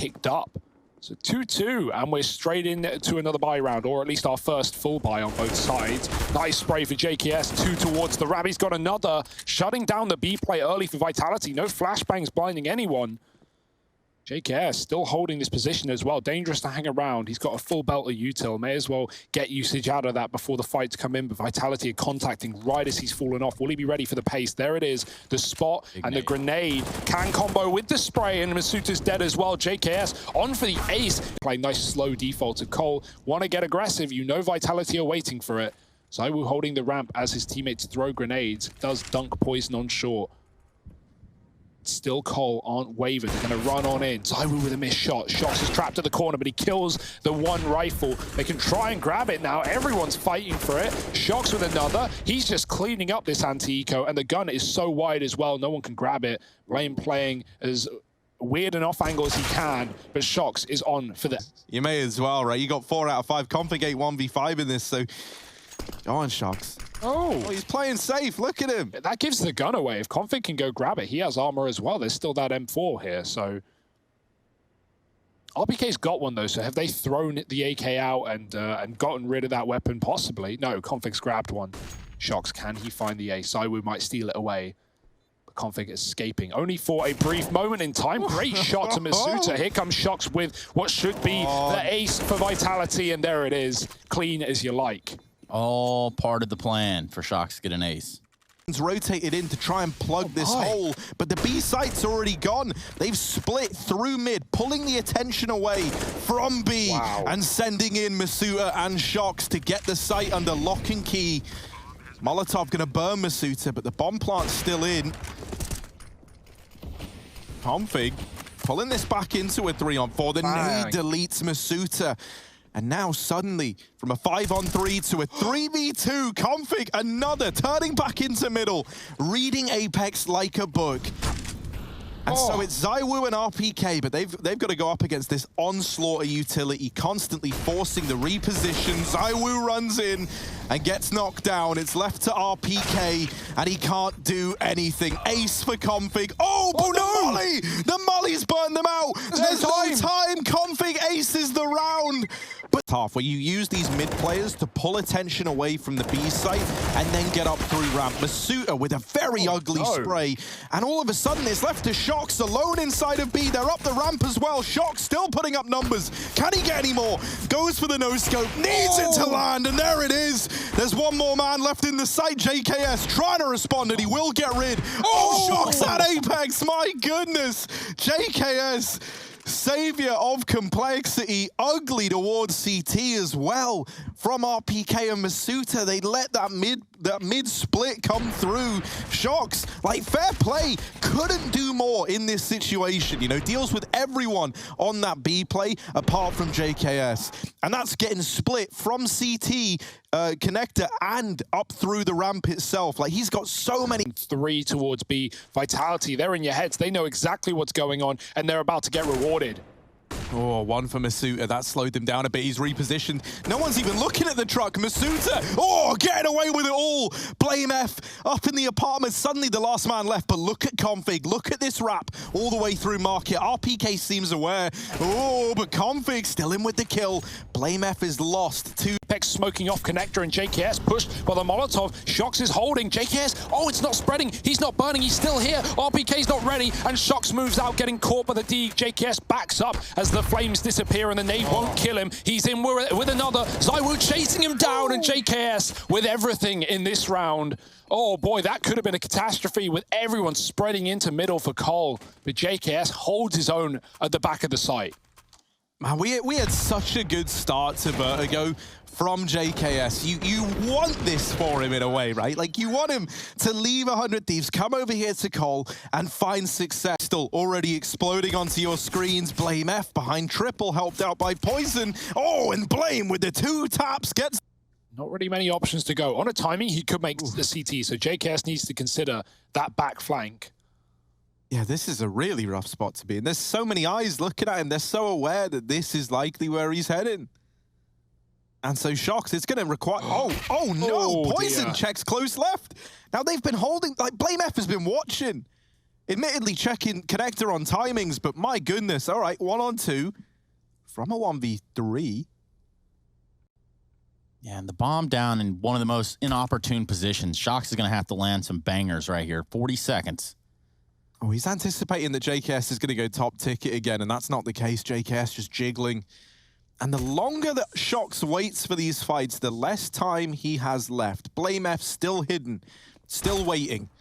picked up. So 2-2, and we're straight into another buy round, or at least our first full buy on both sides. Nice spray for JKS, 2 towards the Rab. He's got another, shutting down the B play early for Vitality. No flashbangs blinding anyone. JKS still holding this position as well. Dangerous to hang around. He's got a full belt of util. May as well get usage out of that before the fights come in. But Vitality are contacting right as he's fallen off. Will he be ready for the pace? There it is. The spot and the grenade can combo with the spray, and Masuta's dead as well. JKS on for the ace. Playing nice slow default to Cole. Want to get aggressive. You know Vitality are waiting for it. Zaiwu holding the ramp as his teammates throw grenades. Does dunk poison on short. Still Cole aren't wavered. They're going to run on in. Zaiwu with a missed shot. Shox is trapped at the corner, but he kills the one rifle. They can try and grab it now. Everyone's fighting for it. Shox with another. He's just cleaning up this anti-eco, and the gun is so wide as well. No one can grab it. Blame playing as weird and off angle as he can, but Shox is on for the... You may as well, right? You got 4 out of 5. Config 8 1v5 in this, so go on, Shox. Oh, he's playing safe. Look at him. That gives the gun away. If Config can go grab it, he has armor as well. There's still that M4 here, so... RPK's got one, though, so have they thrown the AK out and gotten rid of that weapon? Possibly. No, Config's grabbed one. Shox, can he find the ace? Zaiwu might steal it away. But Config escaping. Only for a brief moment in time. Great shot to Masuta. Here comes Shox with what should be the ace for Vitality, and there it is. Clean as you like. All part of the plan for Shox to get an ace. Rotated in to try and plug this hole, but the B site's already gone. They've split through mid, pulling the attention away from B and sending in Masuta and Shox to get the site under lock and key. Molotov gonna burn Masuta, but the bomb plant's still in. Config pulling this back into a 3-on-4. The nade deletes Masuta. And now suddenly, from a 5-on-3 to a 3v2, Config another, turning back into middle, reading Apex like a book. And so it's Zaiwu and RPK, but they've got to go up against this onslaught of utility, constantly forcing the reposition. Zaiwu runs in and gets knocked down. It's left to RPK, and he can't do anything. Ace for Config. Oh, but the molly! The molly's burned them out. There's no time. Config aces the round. But half where you use these mid players to pull attention away from the B site and then get up through ramp. Masuta with a very ugly spray, and all of a sudden it's left to Shox alone inside of B. They're up the ramp as well. Shox still putting up numbers. Can he get any more? Goes for the no-scope, needs it to land, and there it is. There's one more man left in the site. JKS trying to respond, and he will get rid. Shox at Apex, my goodness. JKS, savior of complexity, ugly towards CT as well. From RPK and Masuta, they let that mid split come through. Shox, like, fair play, couldn't do more in this situation. You know, deals with everyone on that B play apart from JKS. And that's getting split from CT connector and up through the ramp itself. Like, he's got so many. 3 towards B. Vitality, they're in your heads. They know exactly what's going on, and they're about to get rewarded. Oh, one for Masuta. That slowed them down a bit. He's repositioned. No one's even looking at the truck. Masuta, oh, getting away with it all. Blame F up in the apartment. Suddenly the last man left, but look at Config. Look at this wrap all the way through market. RPK seems aware. Oh, but Config still in with the kill. Blame F is lost. 2 Apex smoking off connector, and JKS pushed by the Molotov. Shox is holding. JKS, oh, it's not spreading. He's not burning. He's still here. RPK's not ready, and Shox moves out, getting caught by the D. JKS backs up as the flames disappear, and the nade won't kill him. He's in with another. Zaiwu chasing him down, and JKS with everything in this round. Oh boy, that could have been a catastrophe with everyone spreading into middle for Cole. But JKS holds his own at the back of the site. Man, we had such a good start to Vertigo from JKS. You want this for him in a way, right? Like, you want him to leave 100 Thieves, come over here to Cole and find success. Still already exploding onto your screens. Blame F behind triple, helped out by Poison. Oh, and Blame with the 2 taps gets... Not really many options to go. On a timing, he could make the CT, so JKS needs to consider that back flank. Yeah, this is a really rough spot to be in. There's so many eyes looking at him. They're so aware that this is likely where he's heading. And so Shox, it's going to require... Oh no! Poison checks close left. Now they've been holding... Like, Blame F has been watching. Admittedly checking connector on timings, but my goodness. All right, 1-on-2 from a 1v3. Yeah, and the bomb down in one of the most inopportune positions. Shox is going to have to land some bangers right here. 40 seconds. Oh, he's anticipating that JKS is going to go top ticket again, and that's not the case. JKS just jiggling. And the longer that Shox waits for these fights, the less time he has left. Blame F still hidden, still waiting.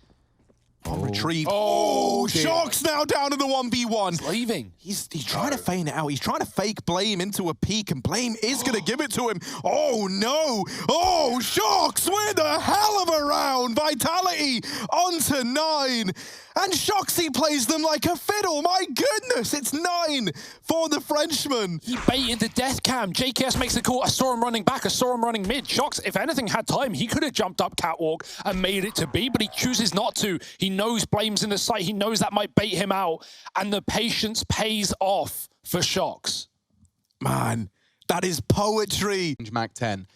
Oh, retrieve. Oh, Shox now down to the 1v1. He's leaving. He's trying to feign it out. He's trying to fake Blame into a peek, and Blame is going to give it to him. Oh, no. Oh, Shox with a hell of a round. Vitality onto 9. And Shoxy plays them like a fiddle. My goodness, it's 9 for the Frenchman. He baited the death cam. JKS makes the call. I saw him running back. I saw him running mid. Shox, if anything, had time. He could have jumped up catwalk and made it to B, but he chooses not to. He knows Blame's in the site. He knows that might bait him out. And the patience pays off for Shox. Man, that is poetry. Mac 10.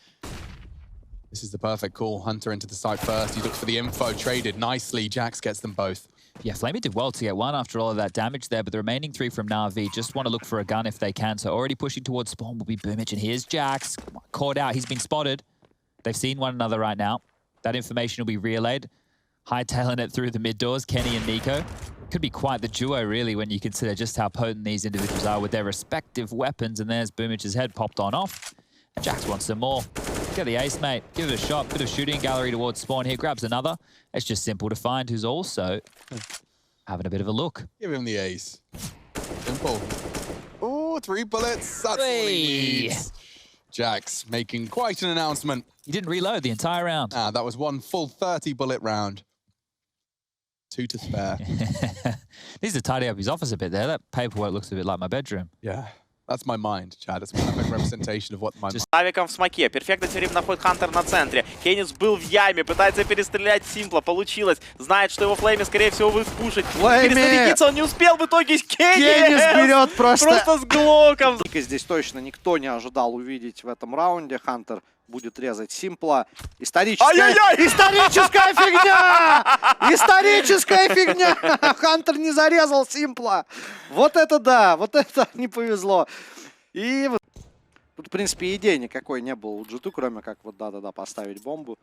This is the perfect call. Hunter into the site first. He looks for the info, traded nicely. Jax gets them both. Yeah, Flamey did well to get one after all of that damage there, but the remaining 3 from Na'Vi just want to look for a gun if they can. So already pushing towards spawn will be Boomich, and here's Jax. Caught out, he's been spotted. They've seen one another right now. That information will be relayed. Hightailing it through the mid doors, Kenny and Nico. Could be quite the duo, really, when you consider just how potent these individuals are with their respective weapons. And there's Boomich's head popped on off. And Jax wants some more. Get the ace, mate. Give it a shot. Bit of shooting gallery towards spawn here. Grabs another. It's just Simple to find, who's also having a bit of a look. Give him the ace. Simple. Oh, 3 bullets. That's all he needs. Jax making quite an announcement. He didn't reload the entire round. That was 1 full 30-bullet round. 2 to spare. Needs to tidy up his office a bit there. That paperwork looks a bit like my bedroom. Yeah. That's my mind, Chad. It's a perfect representation of what my mind. Авиком в смоке. Перфектно все время находит Хантер на центре. Кеннис был в яме, пытается перестрелять Симпла. Получилось. Знает, что его Флейми, скорее всего, будет пушить. Перезарядиться он не успел. В итоге Кеннис берет просто с глоком. Здесь точно никто не ожидал увидеть в этом раунде. Хантер будет резать Симпла. Историческая фигня! Историческая фигня! Хантер не зарезал Симпла. Вот это да, вот это не повезло. И вот тут, в принципе, идеи никакой не было у G2, кроме как вот да-да-да поставить бомбу.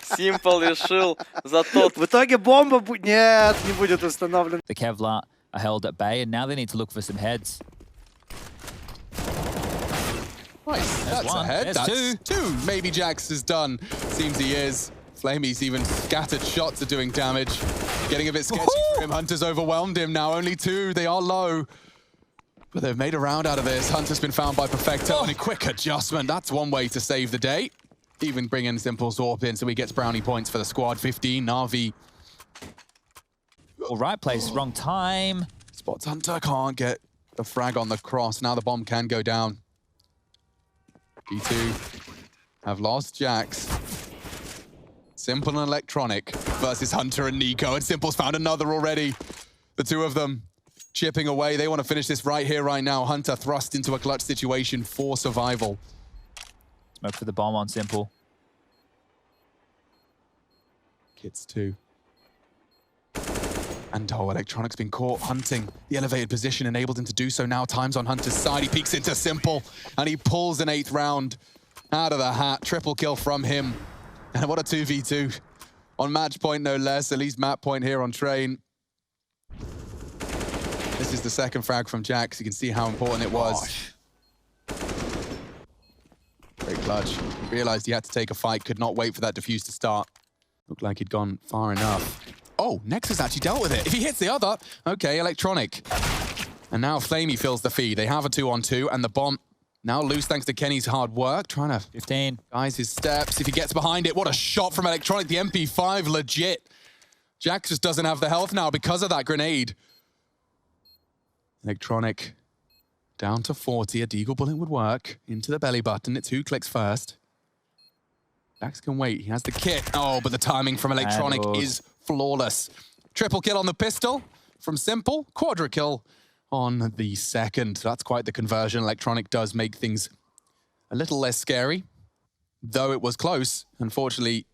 Симпл решил за тот. В итоге бомба нет, не будет установлена. The Kevlar are held at bay, and now they need to look for some heads. Nice. That's one. a head. There's That's 2. Maybe Jax is done. Seems he is. Flamey's even scattered shots are doing damage. Getting a bit sketchy for him. Hunter's overwhelmed him now. Only 2. They are low. But they've made a round out of this. Hunter's been found by Perfecto. And a quick adjustment. That's one way to save the day. Even bringing Simple Zorp in so he gets brownie points for the squad. 15. Na'Vi. All right, place, wrong time. Spots Hunter. Can't get the frag on the cross. Now the bomb can go down. G2 have lost Jax. Simple and Electronic versus Hunter and Nico. And Simple's found another already. The 2 of them chipping away. They want to finish this right here, right now. Hunter thrust into a clutch situation for survival. Smoke for the bomb on Simple. Kits 2. And Electronic's been caught hunting. The elevated position enabled him to do so now. Time's on Hunter's side. He peeks into Simple and he pulls an 8th round out of the hat. Triple kill from him. And what a 2v2. On match point, no less. At least map point here on Train. This is the 2nd frag from Jax. You can see how important it was. Great clutch. He realized he had to take a fight. Could not wait for that defuse to start. Looked like he'd gone far enough. Oh, Nexus actually dealt with it. If he hits the other, okay, Electronic. And now Flamey fills the feed. They have a 2-on-2, and the bomb now loose thanks to Kenny's hard work. Trying to 15. guise his steps. If he gets behind it, what a shot from Electronic. The MP5, legit. Jax just doesn't have the health now because of that grenade. Electronic down to 40. A deagle bullet would work. Into the belly button. It's who clicks first. Jax can wait. He has the kit. Oh, but the timing from Electronic is flawless. Triple kill on the pistol from Simple. Quadra kill on the 2nd. That's quite the conversion. Electronic does make things a little less scary, though it was close. Unfortunately,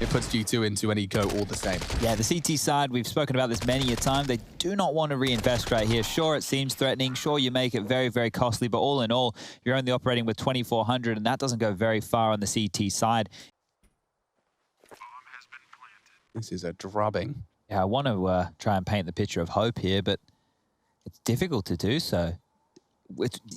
it puts G2 into an eco all the same. Yeah, the CT side, we've spoken about this many a time. They do not want to reinvest right here. Sure, it seems threatening. Sure, you make it very, very costly. But all in all, you're only operating with 2,400, and that doesn't go very far on the CT side. This is a drubbing. Yeah, I want to try and paint the picture of hope here, but it's difficult to do so.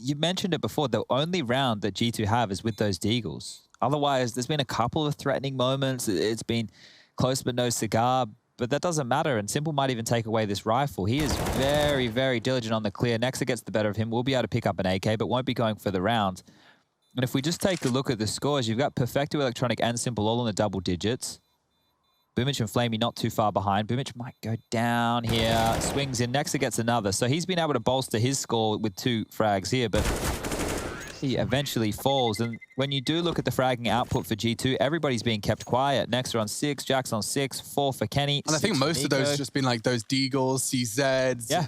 You mentioned it before, the only round that G2 have is with those Deagles. Otherwise, there's been a couple of threatening moments. It's been close but no cigar, but that doesn't matter, and Simple might even take away this rifle. He is very, very diligent on the clear. Nexa gets the better of him. We'll be able to pick up an AK, but won't be going for the round. And if we just take a look at the scores, you've got Perfecto, Electronic, and Simple all in the double digits. Boomich and Flamey not too far behind. Boomich might go down here. Swings in. Nexa gets another. So he's been able to bolster his score with 2 frags here, but he eventually falls. And when you do look at the fragging output for G2, everybody's being kept quiet. Nexa on 6, Jax on 6, 4 for Kenny. And I think most of those Nico. just been like those Deagles, CZs. Yeah.